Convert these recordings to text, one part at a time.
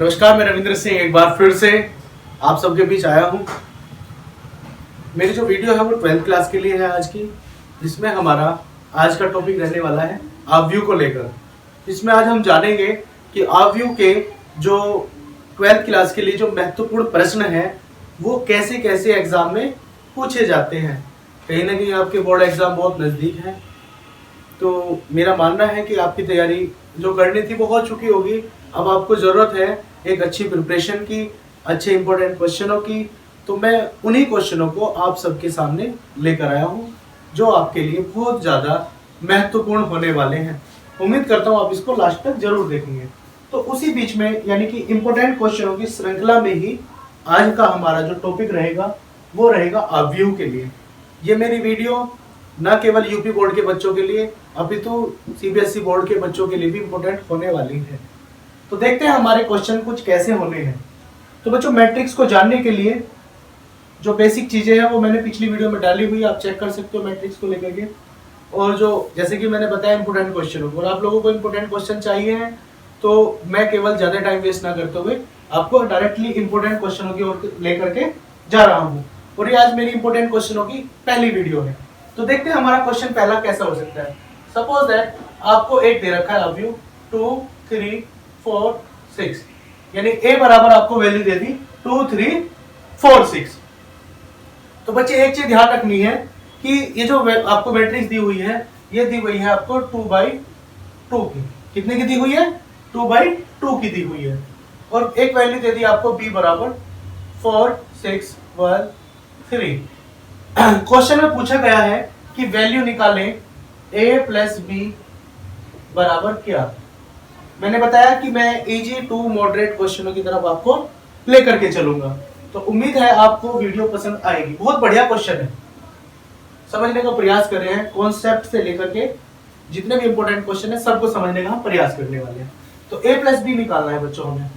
नमस्कार, मैं रविंद्र सिंह एक बार फिर से आप सबके बीच आया हूँ। मेरी जो वीडियो है वो 12th क्लास के लिए है आज की, जिसमें हमारा आज का टॉपिक रहने वाला है आव्यूह को लेकर। इसमें आज हम जानेंगे कि आव्यूह के जो 12th क्लास के लिए जो महत्वपूर्ण प्रश्न है वो कैसे कैसे एग्जाम में पूछे जाते हैं। कहीं ना कहीं आपके बोर्ड एग्जाम बहुत नज़दीक है, तो मेरा मानना है कि आपकी तैयारी जो करनी थी वो हो चुकी होगी। अब आपको ज़रूरत है एक अच्छी प्रिपरेशन की, अच्छे इंपॉर्टेंट क्वेश्चनों की। तो मैं उन्हीं क्वेश्चनों को आप सबके सामने लेकर आया हूँ जो आपके लिए बहुत ज़्यादा महत्वपूर्ण होने वाले हैं। उम्मीद करता हूँ आप इसको लास्ट तक जरूर देखेंगे। तो उसी बीच में यानी कि इंपॉर्टेंट क्वेश्चनों की श्रृंखला में ही आज का हमारा जो टॉपिक रहेगा वो रहेगा आव्यूह के लिए। ये मेरी वीडियो न केवल यूपी बोर्ड के बच्चों के लिए अपितु सीबीएसई बोर्ड के बच्चों के लिए भी इम्पोर्टेंट होने वाली है। तो देखते हैं हमारे क्वेश्चन कुछ कैसे होने हैं। तो बच्चों, मैट्रिक्स को जानने के लिए जो बेसिक चीजें हैं वो मैंने पिछली वीडियो में डाली हुई, आप चेक कर सकते हो मैट्रिक्स को लेकर के। और जो जैसे कि मैंने बताया इंपोर्टेंट क्वेश्चन, और आप लोगों को इंपोर्टेंट क्वेश्चन चाहिए हैं तो मैं केवल ज्यादा टाइम वेस्ट ना करते हुए आपको डायरेक्टली इंपोर्टेंट क्वेश्चनों की ओर लेकर के जा रहा हूँ। और ये आज मेरी इंपोर्टेंट क्वेश्चनों की पहली वीडियो है। तो देखते हैं हमारा क्वेश्चन पहला कैसा हो सकता है। सपोज दैट आपको एक दे रखा है आव्यूह 2, 3, 4, 6, यानी a बराबर आपको वैल्यू दे दी 2, 3, 4, 6। तो बच्चे एक चीज ध्यान रखनी है कि ये जो आपको मैट्रिक्स दी हुई है ये दी हुई है आपको 2/2 की। कितने की दी हुई है? 2/2 की दी हुई है। और एक वैल्यू दे दी आपको b बराबर 4, 6, 1, 3। क्वेश्चन में पूछा गया है कि वैल्यू निकालें a प्लस b बराबर क्या। मैंने बताया कि मैं इजी टू मॉडरेट क्वेश्चनों की तरफ आपको लेकर के चलूंगा, तो उम्मीद है आपको वीडियो पसंद आएगी। बहुत बढ़िया क्वेश्चन है, समझने का प्रयास कर रहे हैं। कॉन्सेप्ट से लेकर के जितने भी इंपॉर्टेंट क्वेश्चन है सबको समझने का हम प्रयास करने वाले हैं। तो a प्लस बी निकालना है बच्चों हमें।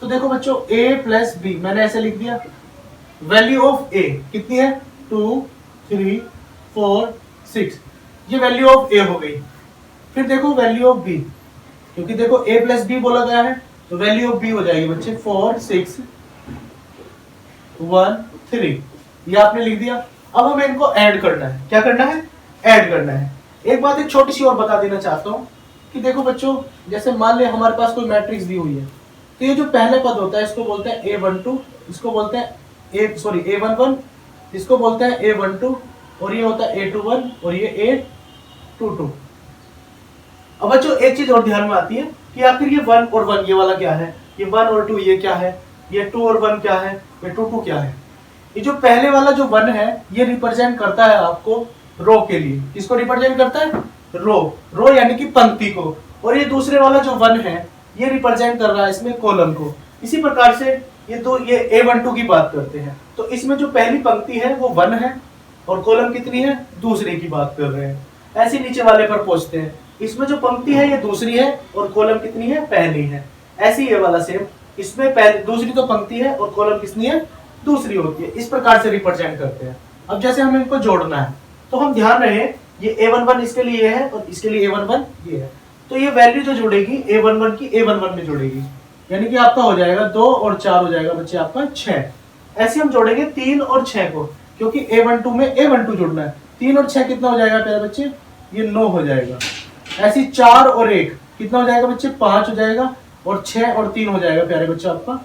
तो देखो बच्चों, a प्लस बी मैंने ऐसे लिख दिया। वैल्यू ऑफ a कितनी है? 2, 3, 4, 6, ये वैल्यू ऑफ a हो गई। फिर देखो वैल्यू ऑफ b, क्योंकि देखो a प्लस बी बोला गया है तो वैल्यू ऑफ b हो जाएगी बच्चे 4, 6, 1, 3, ये आपने लिख दिया। अब हमें इनको ऐड करना है। क्या करना है? ऐड करना है। एक बात एक छोटी सी और बता देना चाहता हूं कि देखो बच्चों, जैसे मान ले हमारे पास कोई मैट्रिक्स दी हुई है, तो ये जो पहले पद होता है इसको बोलते हैं a12, इसको बोलते हैं a11, इसको बोलते हैं a12, और ये होता है a21 और ये a22। अब बच्चों एक चीज और ध्यान में आती है कि आखिर ये 1 और 1 ये वाला क्या है, ये 1 और 2 ये क्या है, ये 2 और 1 क्या है, ये 2, 2 क्या है। ये जो पहले वाला जो 1 है ये रिप्रेजेंट करता है आपको रो के लिए। किसको रिप्रेजेंट करता है? रो यानी कि पंक्ति को। और ये दूसरे वाला जो 1 है ये रिप्रेजेंट कर रहा है इसमें कॉलम को। इसी प्रकार से ये a12 की बात करते हैं, तो इसमें जो पहली पंक्ति है वो 1 है और कॉलम कितनी है? दूसरे की बात कर रहे हैं। ऐसे नीचे वाले पर पहुंचते हैं, इसमें जो पंक्ति है ये दूसरी है और कॉलम कितनी है? पहली है। ऐसे ये वाला सेम, इसमें पहली दूसरी तो पंक्ति है और कॉलम कितनी है? दूसरी होती है। इस प्रकार से रिप्रेजेंट करते हैं। अब जैसे हमें इनको जोड़ना है तो हम ध्यान रहे ये a11 इसके लिए ये है और इसके लिए a11 ये है, तो ये वैल्यू जो जुड़ेगी a11 की a11 में जुड़ेगी, यानी कि आपका हो जाएगा 2 और 4 हो जाएगा बच्चे आपका 6। ऐसे हम जोड़ेंगे 3 और 6 को, क्योंकि a12 में a12 जुड़ना है। 3 और 6 कितना हो जाएगा प्यारे बच्चे? ये 9 हो जाएगा। ऐसी 4 और 1 कितना हो जाएगा बच्चे? 5 हो जाएगा। और 6 और 3 हो जाएगा प्यारे बच्चे आपका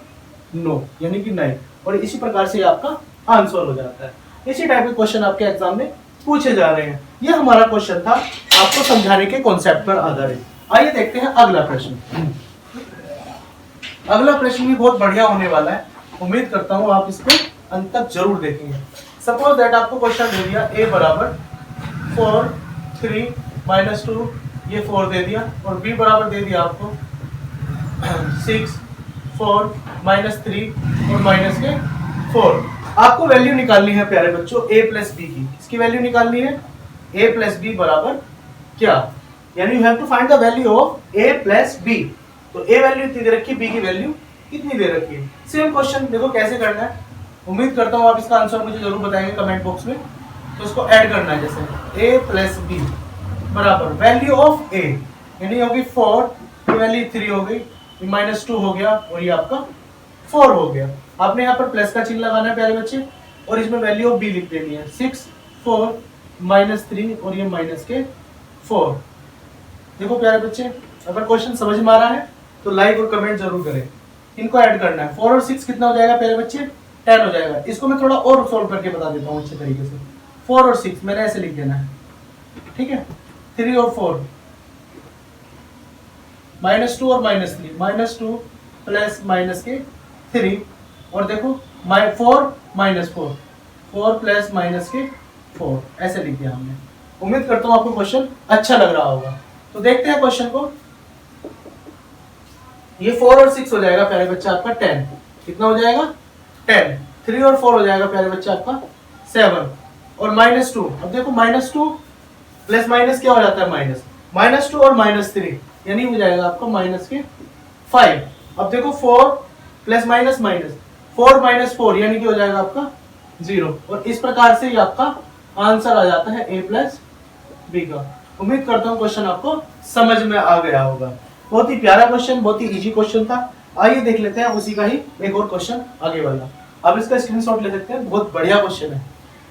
9, यानी कि 9। और इसी प्रकार से आपका आंसर हो जाता है। इसी टाइप के क्वेश्चन आपके एग्जाम में पूछे जा रहे हैं। ये हमारा क्वेश्चन था आपको समझाने के कॉन्सेप्ट पर आधारित। आइए देखते हैं अगला प्रश्न। अगला प्रश्न भी बहुत बढ़िया होने वाला है, उम्मीद करता हूं आप इसको अंत तक जरूर देखेंगे। सपोज दैट आपको क्वेश्चन दे दिया a बराबर 4, 3, -2, ये 4 दे दिया, और b बराबर दे दिया आपको 6, 4, -3 और -4। आपको वैल्यू निकालनी है प्यारे बच्चों a प्लस बी की। इसकी वैल्यू निकालनी है a प्लस बी बराबर क्या, यानी you have to find the value of a plus b. तो a वैल्यू इतनी दे रखी है, b की वैल्यू कितनी दे रखी है। सेम क्वेश्चन देखो कैसे करना है। उम्मीद करता हूँ आप इसका आंसर मुझे जरूर बताएंगे कमेंट बॉक्स में। तो इसको ऐड करना है, जैसे a प्लस बी बराबर वैल्यू ऑफ a, यानी होगी 4 की वैल्यू 3 हो गई, ये -2 हो गया और ये आपका 4 हो गया। आपने यहाँ पर प्लस का चिन्ह लगाना है प्यारे बच्चे और इसमें वैल्यू ऑफ b लिख देनी है 6 4 -3 और ये -4। देखो प्यारे बच्चे, अगर क्वेश्चन समझ में आ रहा है तो लाइक और कमेंट जरूर करें। इनको ऐड करना है। 4 और 6 कितना हो जाएगा प्यारे बच्चे? 10 हो जाएगा। इसको मैं थोड़ा और सोल्व करके बता देता हूँ अच्छे तरीके से। 4 और 6 मैंने ऐसे लिख देना है, ठीक है। 3 और 4, -2 और -3, -2 प्लस -3 और देखो 4 -4, 4 प्लस -4, ऐसे लिख दिया हमने। उम्मीद करता हूँ आपको क्वेश्चन अच्छा लग रहा होगा। तो देखते हैं क्वेश्चन को। ये 4 और 6 हो जाएगा प्यारे बच्चे आपका 10। कितना हो जाएगा? 10। 3 और 4 हो जाएगा प्यारे बच्चे आपका 7 और -2। अब देखो -2 प्लस माइनस क्या हो जाता है? -2 और -3 यानी हो जाएगा आपका -5। अब देखो 4 प्लस माइनस 4 -4 यानी कि हो जाएगा आपका 0। और इस प्रकार से ये आपका आंसर आ जाता है a प्लस बी का। उम्मीद करता हूँ क्वेश्चन आपको समझ में आ गया होगा। बहुत ही प्यारा क्वेश्चन, बहुत ही इजी क्वेश्चन था। आइए देख लेते हैं उसी का ही एक और क्वेश्चन आगे वाला। अब इसका स्क्रीनशॉट ले सकते हैं, बहुत बढ़िया क्वेश्चन है,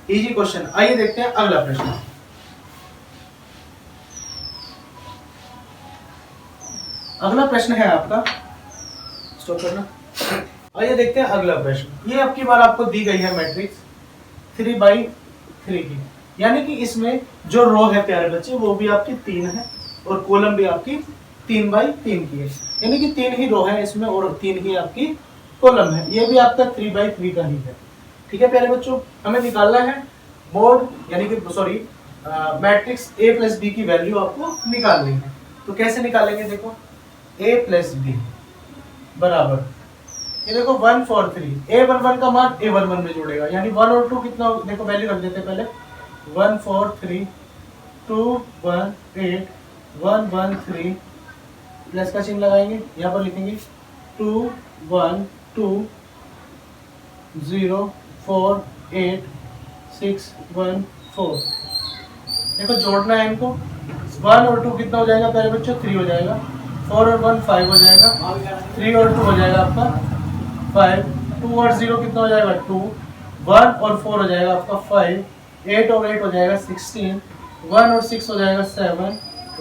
इजी क्वेश्चन। आइए देखते हैं अगला प्रश्न। अगला प्रश्न है आपका, स्टॉप करना। आइए देखते हैं अगला प्रश्न। ये आपकी बार आपको दी गई है मैट्रिक्स 3/3 की, यानी कि इसमें जो रो है प्यारे बच्चे वो भी आपकी 3 है और कॉलम भी आपकी 3/3 की है, यानी कि 3 ही रो है इसमें और 3 ही आपकी कॉलम है। ये भी आपका 3/3 का ही है, ठीक है प्यारे बच्चों। हमें निकालना है मोड, यानी कि sorry matrix a plus b की वैल्यू आपको निकालनी है। तो कैसे निकालेंगे? देखो a प्लस बी बराबर, ये देखो 1 4 3, a11 का मान a11 में जोड़ेगा, यानी 1 और 2 कितना, देखो वैल्यू रख देते हैं पहले। 1 4 3 2 1 8 1 1 3 प्लस का चिन्ह लगाएंगे, यहाँ पर लिखेंगे 2 1 2 0 4 8 6 1 4। देखो जोड़ना है इनको। 1 और 2 कितना हो जाएगा प्यारे बच्चों? 3 हो जाएगा। 4 और 1 5 हो जाएगा। 3 और 2 हो जाएगा आपका 5। 2 और 0 कितना हो जाएगा? 2। 1 और 4 हो जाएगा आपका 5। 8 और 8 हो जाएगा 16। 1 और 6 हो जाएगा 7।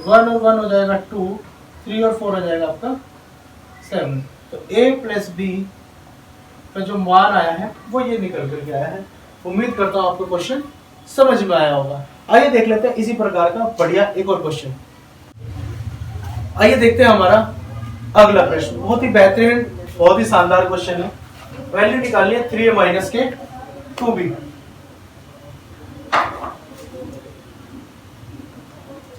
1 और 1 हो जाएगा 2। 3 और 4 हो जाएगा आपका 7। तो a प्लस बी का जो मान आया है वो ये निकल करके आया है। उम्मीद करता हूँ आपको क्वेश्चन समझ में आया होगा। आइए देख लेते हैं इसी प्रकार का बढ़िया एक और क्वेश्चन। आइए देखते हैं हमारा अगला प्रश्न। बहुत ही बेहतरीन, बहुत ही शानदार क्वेश्चन है। वैल्यू निकालनी है 3a माइनस के 2b।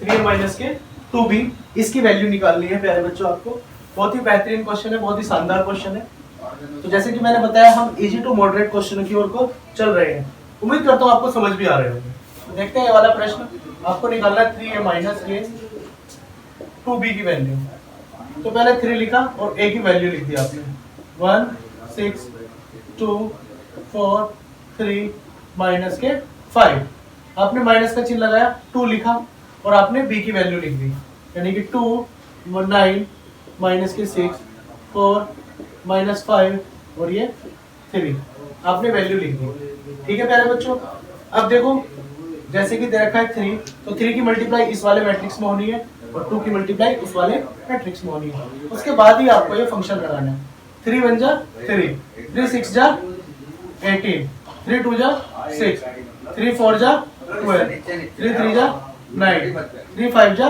3a माइनस के 2b, इसकी वैल्यू निकालनी है प्यारे बच्चों आपको। बहुत ही बेहतरीन क्वेश्चन है, बहुत ही शानदार क्वेश्चन है। तो जैसे कि मैंने बताया, हम इजी टू मॉडरेट क्वेश्चन की ओर को चल रहे हैं। उम्मीद करता हूँ आपको समझ भी आ रहे होंगे। तो देखते हैं ये वाला प्रश्न। आपको निकालना है 3a माइनस के 2b की वैल्यू। तो पहले 3 लिखा और a की वैल्यू लिख दी आपने। 1 6 2 4 3 माइनस के 5। आपने माइनस का चिन्ह लगाया, 2 लिखा और आपने b की वैल्यू लिख दी, यानी कि 2 9 माइनस के 6 4 माइनस 5 और ये 3 आपने वैल्यू लिख दी। ठीक है प्यारे बच्चों। अब देखो जैसे कि दे रखा है 3, तो 3 की मल्टीप्लाई इस वाले मैट्रिक्स में होनी है और 2 की मल्टीप्लाई उस वाले मैट्रिक्स में होनी है। उसके बाद ही आपको ये फंक्शन लगाना है। 3 1 जा 3, 3 6 जा 18, 3 2 जा 6, 3 4 जा 12, 3 3 जा 9, 3 5 जा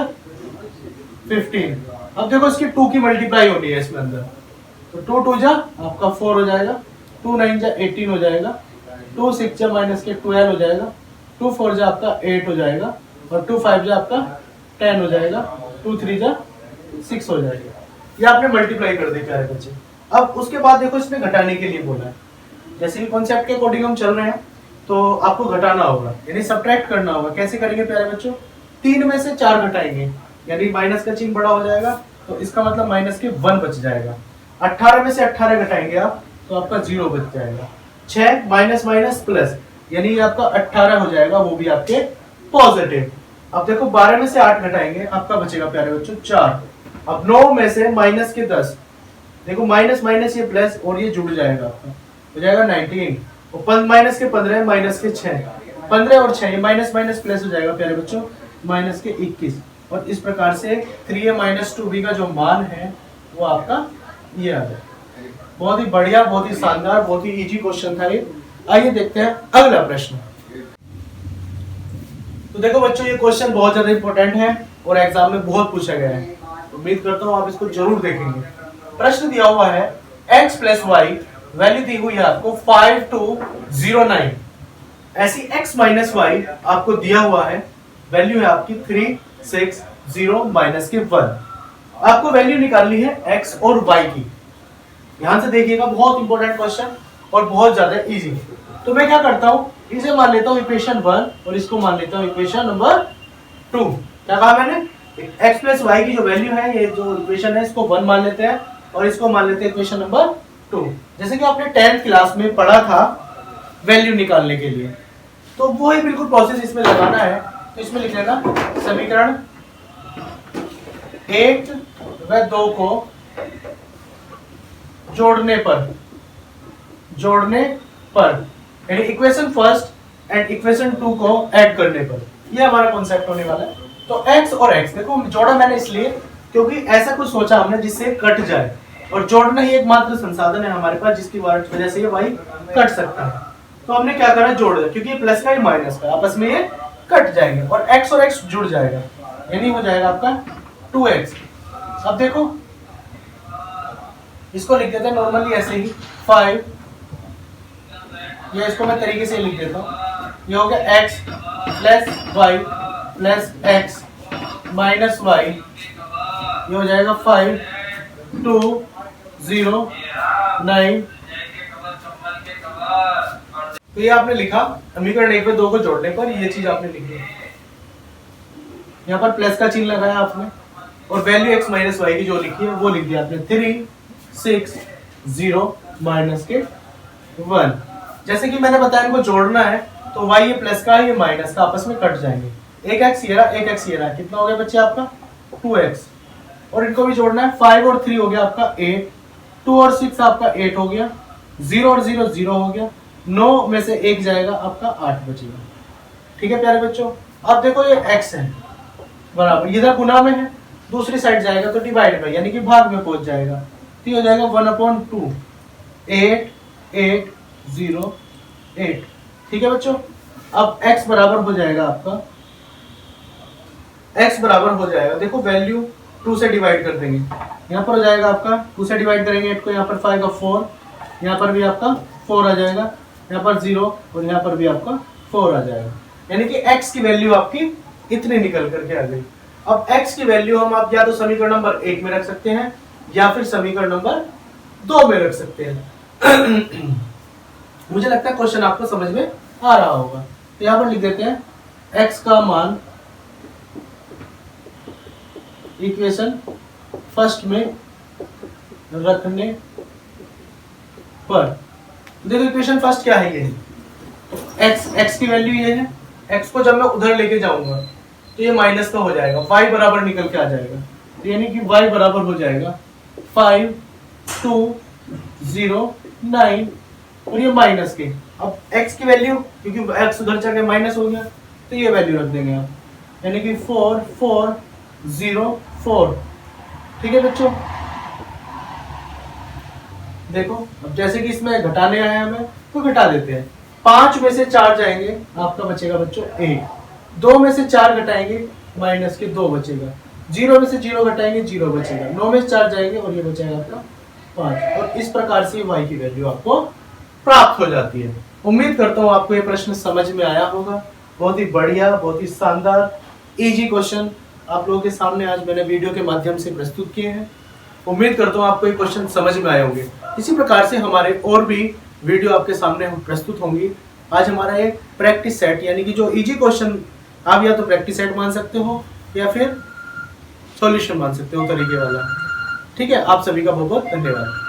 15। अब देखो इसकी 2 की मल्टीप्लाई होनी है इसमें अंदर, तो 2 2 जा आपका 4 हो जाएगा, 2 9 जा 18 हो जाएगा, 2 6 जा माइनस के 12 हो जाएगा, 2 4 जा आपका 8 हो जाएगा और 2 5 जा आपका 10 हो जाएगा, 2 3 जा 6 हो जाएगा। ये आपने मल्टीप्लाई कर दी प्यारे बच्चे। अब उसके बाद देखो इसमें घटाने के लिए बोला है। जैसे कि कॉन्सेप्ट के अकॉर्डिंग हम चल रहे हैं, तो आपको घटाना होगा, यानी सब्ट्रैक्ट करना होगा। कैसे करेंगे प्यारे बच्चों? 3 में से 4 घटाएंगे, यानी माइनस का चिन्ह बड़ा हो जाएगा, तो इसका मतलब माइनस के 1 बच जाएगा। 18 में से 18 घटाएंगे आप, तो आपका 0 बच जाएगा। 6 माइनस माइनस प्लस, यानी आपका 18 हो जाएगा, वो भी आपके पॉजिटिव। अब देखो 12 में से 8 घटाएंगे, आपका बचेगा प्यारे बच्चों 4। अब 9 में से माइनस के 10, देखो माइनस माइनस ये प्लस और ये जुड़ जाएगा आपका, हो जाएगा 19 और माइनस के 15 माइनस के 6, 15 और 6 ये माइनस माइनस प्लस हो जाएगा प्यारे बच्चों, माइनस के 21। और इस प्रकार से 3a माइनस 2b का जो मान है वो आपका ये आ जाए। बहुत ही बढ़िया, बहुत ही शानदार, बहुत ही इजी क्वेश्चन था ये। आइए देखते हैं अगला प्रश्न। तो देखो बच्चों ये क्वेश्चन बहुत ज्यादा इंपॉर्टेंट है और एग्जाम में बहुत पूछा गया है, उम्मीद करता हूँ आप इसको जरूर देखेंगे। प्रश्न दिया हुआ है x प्लस वाई, वैल्यू दी हुई है आपको 5209। ऐसी x माइनस वाई आपको दिया हुआ है, वैल्यू है आपकी 360 माइनस के 1। आपको वैल्यू निकालनी है x और y की। ध्यान से देखिएगा, बहुत इंपॉर्टेंट क्वेश्चन और बहुत ज्यादा इजी। तो मैं क्या करता हूं, इसे मान लेता हूं इक्वेशन 1 और इसको मान लेता हूं इक्वेशन नंबर 2। क्या कहा मैंने, x प्लस वाई की जो वैल्यू है, ये जो इक्वेशन है इसको 1 मान लेते हैं और इसको मान लेते हैं इक्वेशन नंबर 2। जैसे कि आपने 10th क्लास में पढ़ा था वैल्यू निकालने के लिए, तो वो ही बिल्कुल प्रोसेस इसमें लगाना है। तो इसमें लिख लेना समीकरण 1 व 2 को जोड़ने पर यानी इक्वेशन फर्स्ट एंड इक्वेशन 2 को ऐड करने पर, ये हमारा कॉन्सेप्ट होने वाला है। तो x और x देखो जोड़ा मैंने इसलिए क्योंकि ऐसा कुछ सोचा हमने जिससे कट जाए, और जोड़ना ही एकमात्र संसाधन है हमारे पास जिसकी वजह से ये y कट सकता है। तो हमने क्या करा, जोड़ दिया, क्योंकि ये प्लस का ही माइनस का आपस में ये कट जाएंगे और x और x जुड़ जाएगा, यानी हो जाएगा आपका 2x। अब देखो इसको लिख देते हैं नॉर्मली ऐसे ही 5, या इसको मैं तरीके से लिख देता हूँ, ये हो गया x plus y plus x minus y, ये हो जाएगा 5209। तो ये आपने लिखा समीकरण 1 में 2 को जोड़ने पर ये चीज आपने लिखी, यहाँ पर प्लस का चिन्ह लगाया आपने और वैल्यू x माइनस वाई की जो लिखी है वो लिख दिया आपने 360 माइनस के 1। जैसे कि मैंने बताया इनको जोड़ना है तो y ये प्लस का है ये माइनस का आपस में कट जाएंगे, एक x ये रहा, एक x ये रहा, कितना हो गया बच्चे आपका 2x। और इनको भी जोड़ना है, 5 और 3 हो गया आपका 8, 2 और 6 आपका 8 हो गया, 0 और 0 0 हो गया, 9 में से 1 जाएगा आपका 8 बचेगा। ठीक है प्यारे बच्चों, अब देखो ये x है बराबर, इधर गुना में है, दूसरी साइड जाएगा तो डिवाइड में यानी कि भाग में पहुंच जाएगा, तो ये हो जाएगा 1/2 8 8 0 8। ठीक है बच्चों, अब x बराबर हो जाएगा आपका, x बराबर हो जाएगा, देखो वैल्यू 2 से डिवाइड कर देंगे, यहाँ पर हो जाएगा आपका 2 से डिवाइड करेंगे 8 को, यहाँ पर 5 का 4, यहाँ पर भी आपका 4 आ जाएगा, यहाँ पर 0 और यहाँ पर भी आपका 4 आ जाएगा, यानी कि x की वैल्यू आपकी इतनी निकल करके आ गई। अब x की वैल्यू हम आप या तो समीकरण नंबर 1 में रख सकते हैं या फिर समीकरण नंबर 2 में रख सकते हैं। मुझे लगता है क्वेश्चन आपको समझ में आ रहा होगा। तो यहाँ पर लिख देते हैं x का मान इक्वेशन फर्स्ट में रखने पर, देखो इक्वेशन फर्स्ट क्या है, ये x की वैल्यू ये है, x को जब मैं उधर लेके जाऊंगा तो ये माइनस का हो जाएगा, y बराबर निकल के आ जाएगा, तो यानी कि y बराबर हो जाएगा 5209 और ये माइनस के। अब x की वैल्यू क्योंकि x उधर चल के माइनस हो गया तो ये वैल्यू रख देंगे आप, यानी कि 4404। ठीक है बच्चों, देखो अब जैसे कि इसमें घटाने आया हमें तो घटा देते हैं, 5 में से 4 जाएंगे आपका बचेगा बच्चों 1, 2 में से 4 घटाएंगे माइनस के 2 बचेगा, 0 में से 0 घटाएंगे 0 बचेगा, 9 में से 4 जाएंगे और ये बचेगा आपका 5। और इस प्रकार से y की वैल्यू आपको प्राप्त हो जाती है। उम्मीद करता हूँ आपको ये प्रश्न समझ में आया होगा। बहुत ही बढ़िया, बहुत ही शानदार इजी क्वेश्चन आप लोगों के सामने आज मैंने वीडियो के माध्यम से प्रस्तुत किए हैं। उम्मीद करता हूँ आपको ये क्वेश्चन समझ में आए होंगे। इसी प्रकार से हमारे और भी वीडियो आपके सामने प्रस्तुत होंगी। आज हमारा एक प्रैक्टिस सेट यानी कि जो इजी क्वेश्चन आप या तो प्रैक्टिस सेट मान सकते हो या फिर सॉल्यूशन मान सकते हो तरीके वाला। ठीक है, आप सभी का बहुत बहुत धन्यवाद।